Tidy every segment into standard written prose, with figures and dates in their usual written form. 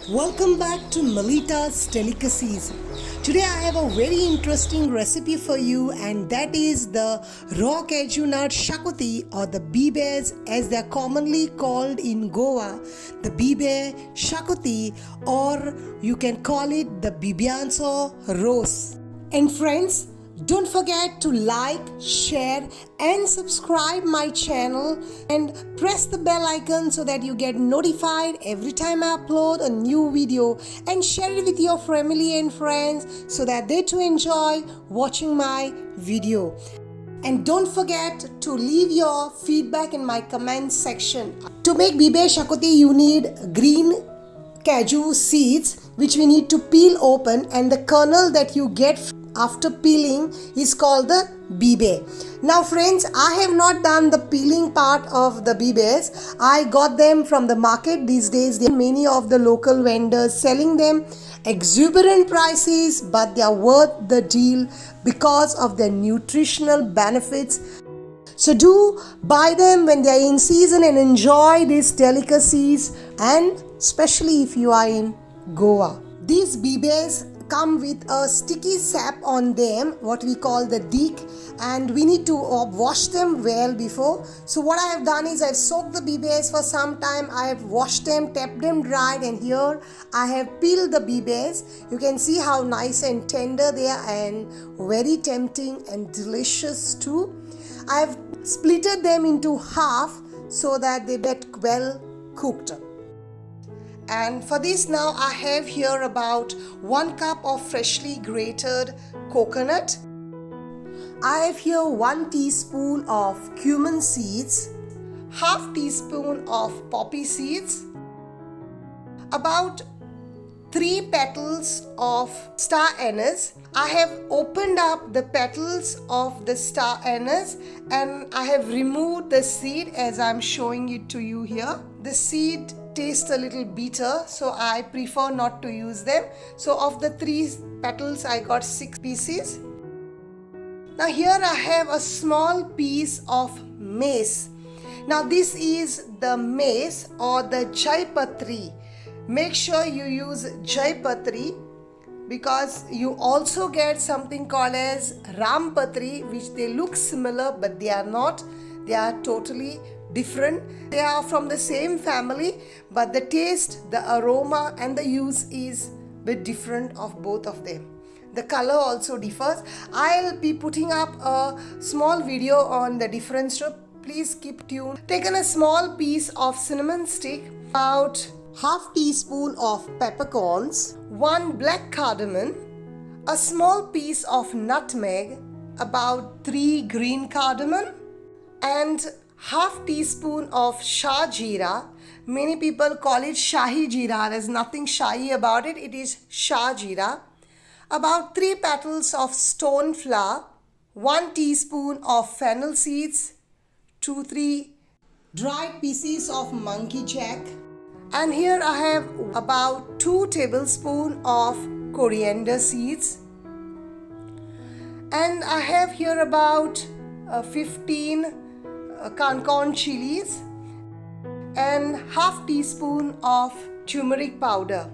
Welcome back to Melita's Delicacies. Today I have a very interesting recipe for you, and that is the raw cashew nut shakuti, or the bibes as they are commonly called in Goa, the bibe shakuti, or you can call it the Bibiyacho roast. And friends, don't forget to like, share and subscribe my channel and press the bell icon so that you get notified every time I upload a new video, and share it with your family and friends so that they too enjoy watching my video. And don't forget to leave your feedback in my comment section. To make bibe shakuti you need green cashew seeds which we need to peel open, and the kernel that you get after peeling is called the bibe. Now friends, I have not done the peeling part of the bibes. I got them from the market. These days there are many of the local vendors selling them exuberant prices, but they are worth the deal because of their nutritional benefits. So do buy them when they are in season and enjoy these delicacies, and especially if you are in Goa. These bibes come with a sticky sap on them, what we call the deek, and we need to wash them well before. So what I have done is I've soaked the bibes for some time. I have washed them, kept them dried, and here I have peeled the bibes. You can see how nice and tender they are, and very tempting and delicious too. I have splitted them into half so that they get well cooked. And for this now I have here about 1 cup of freshly grated coconut. I have here 1 teaspoon of cumin seeds, half teaspoon of poppy seeds, about 3 petals of star anise. I have opened up the petals of the star anise and I have removed the seed as I'm showing it to you here. The seed tastes a little bitter, so I prefer not to use them. So of the 3 petals I got 6 pieces. Now here I have a small piece of mace. Now this is the mace or the chapati. Make sure you use chapati, because you also get something called as rampatri, which they look similar but they are not. They are totally different. They are from the same family, but the taste, the aroma and the use is a bit different of both of them. The color also differs. I'll be putting up a small video on the difference, so please keep tuned. Taken a small piece of cinnamon stick, about half teaspoon of peppercorns, 1 black cardamom, a small piece of nutmeg, about 3 green cardamom, and half teaspoon of shah jeera. Many people call it shahi jeera. There's nothing shahi about it. It is shah jeera. About 3 petals of stone flower, 1 teaspoon of fennel seeds, 2-3 dried pieces of monkey jack, and here I have about 2 tablespoons of coriander seeds, and I have here about 15 cancorn chilies and half teaspoon of turmeric powder.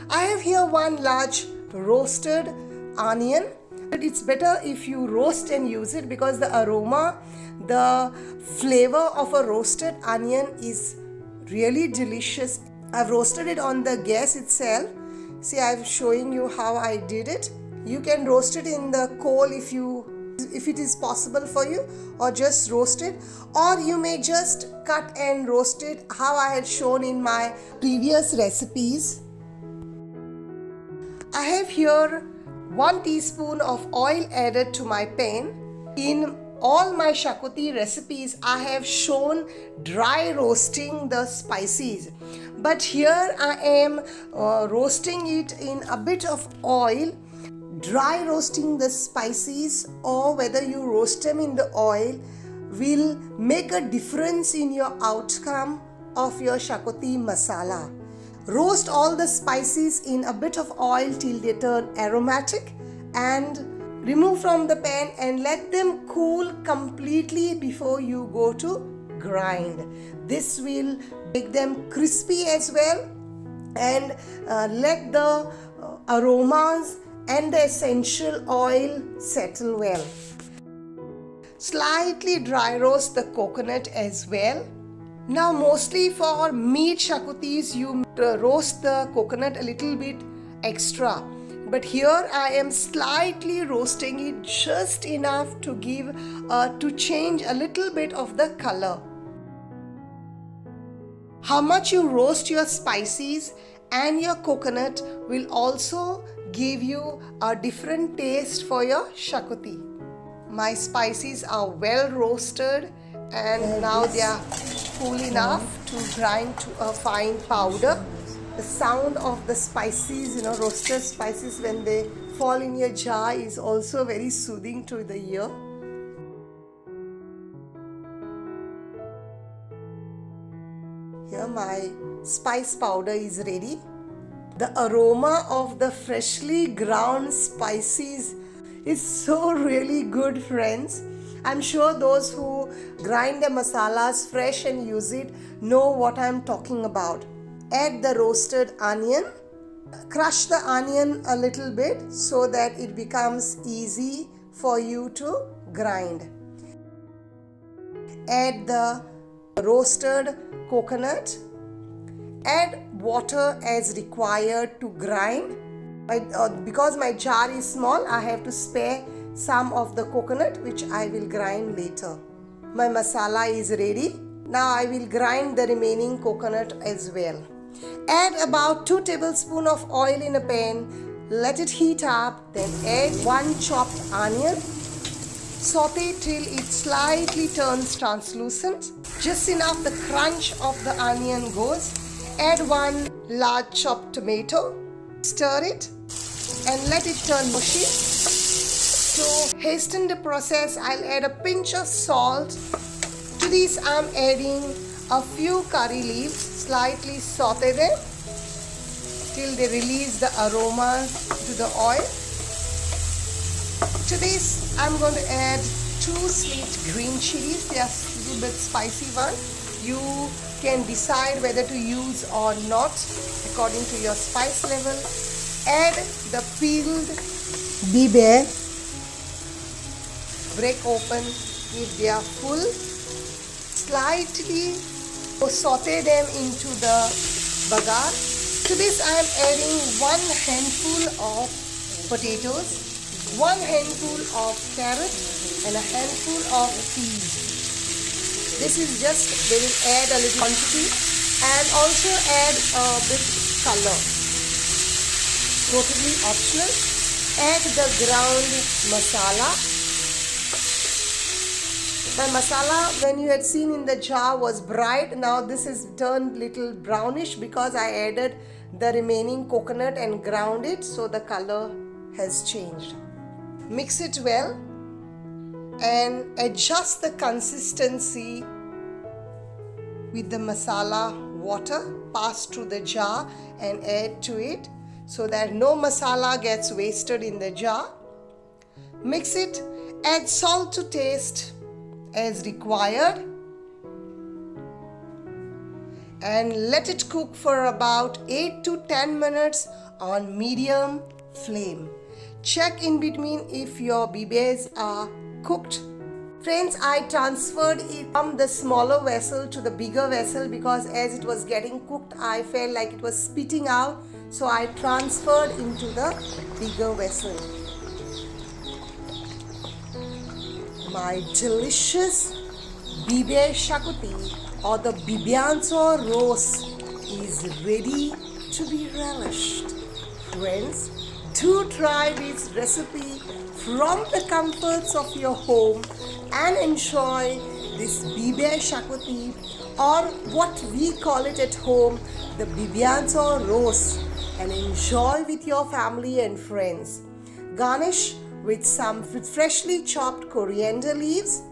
I have here 1 large roasted onion. It's better if you roast and use it, because the aroma, the flavor of a roasted onion is really delicious. I've roasted it on the gas itself. See, I'm showing you how I did it. You can roast it in the coal if it is possible for you, or just roast it, or you may just cut and roast it how I had shown in my previous recipes. I have here 1 teaspoon of oil added to my pan. In all my shakuti recipes I have shown dry roasting the spices, but here I am roasting it in a bit of oil. Dry roasting the spices, or whether you roast them in the oil, will make a difference in your outcome of your shakuti masala. Roast all the spices in a bit of oil till they turn aromatic, and remove from the pan and let them cool completely before you go to grind. This will make them crispy as well, and let the aromas and the essential oil settle well. Slightly dry roast the coconut as well. Now mostly for meat shakutis you roast the coconut a little bit extra, but here I am slightly roasting it just enough to change a little bit of the color. How much you roast your spices and your coconut will also give you a different taste for your shakuti. My spices are well roasted and now they are cool enough to grind to a fine powder. The sound of the spices, roasted spices when they fall in your jar is also very soothing to the ear. Here my spice powder is ready. The aroma of the freshly ground spices is so really good, friends. I'm sure those who grind their masalas fresh and use it know what I'm talking about. Add the roasted onion. Crush the onion a little bit so that it becomes easy for you to grind. Add the roasted coconut. Add water as required to grind. Because my jar is small, I have to spare some of the coconut which I will grind later. My masala is ready. Now I will grind the remaining coconut as well. Add about 2 tablespoons of oil in a pan. Let it heat up. Then add 1 chopped onion. Saute till it slightly turns translucent. Just enough the crunch of the onion goes. Add 1 large chopped tomato. Stir it and let it turn mushy. To hasten the process, I'll add a pinch of salt. To this, I'm adding a few curry leaves. Slightly saute them till they release the aromas to the oil. To this, I'm going to add 2 sweet green chilies. They are a little bit spicy one. You can decide whether to use or not according to your spice level. Add the peeled bibe. Break open if they are full. Slightly saute them into the bagar. To this I am adding 1 handful of potatoes, 1 handful of carrot and a handful of peas. This is just, they will add a little quantity and also add a bit color. Totally optional. Add the ground masala. My masala, when you had seen in the jar, was bright. Now this is turned little brownish because I added the remaining coconut and ground it, so the color has changed. Mix it well and adjust the consistency with the masala water. Pass through the jar and add to it so that no masala gets wasted in the jar. Mix it, add salt to taste as required and let it cook for about 8 to 10 minutes on medium flame. Check in between if your bibes are cooked. Friends, I transferred it from the smaller vessel to the bigger vessel because as it was getting cooked, I felt like it was spitting out, so I transferred into the bigger vessel. My delicious bibe shakuti or the Bibiyacho roast is ready to be relished. Friends, do try this recipe from the comforts of your home and enjoy this bibe shakuti, or what we call it at home, the Bibiyacho roast, and enjoy with your family and friends. Garnish with some freshly chopped coriander leaves.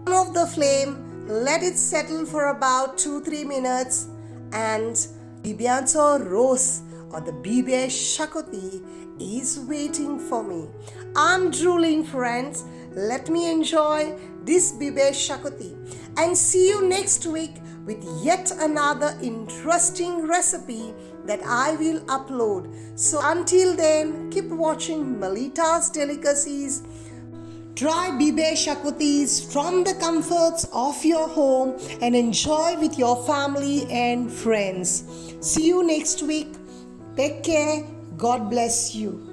Turn off the flame, let it settle for about 2-3 minutes, and Bibiyacho roast or the bibe shakuti is waiting for me. I'm drooling, friends. Let me enjoy this bibe shakuti and see you next week with yet another interesting recipe that I will upload. So until then, keep watching Melita's Delicacies. Try bibe shakutis from the comforts of your home and enjoy with your family and friends. See you next week. Take care. God bless you.